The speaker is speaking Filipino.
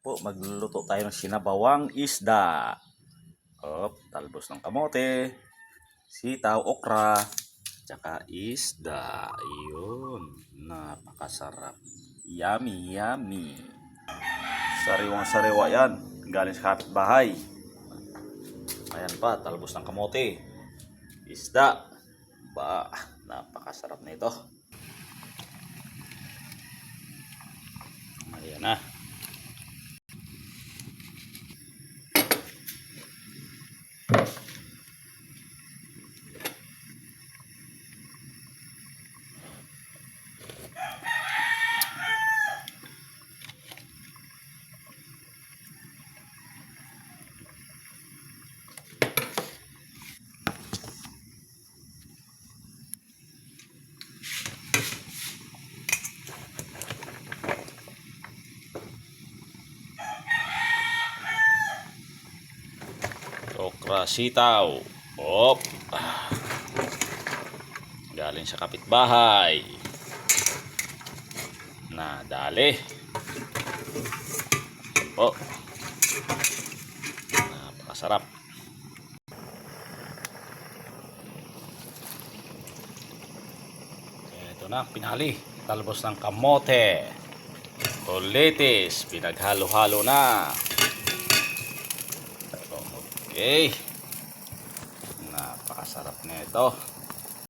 po, magluluto tayo ng sinabawang isda. Talbos ng kamote, sitaw, okra, tsaka isda. Ayun, napakasarap. Yummy, yummy. Sariwang sariwa yan, galing sa kapitbahay. Ayan pa, talbos ng kamote, isda. Napakasarap na ito. Ayan na. Okra, sitaw. Galing sa kapitbahay. Nadali. Napakasarap. Ito na, pinali. Talbos ng kamote. Kulitis, pinaghalo-halo na. Okay. Napakasarap na ito.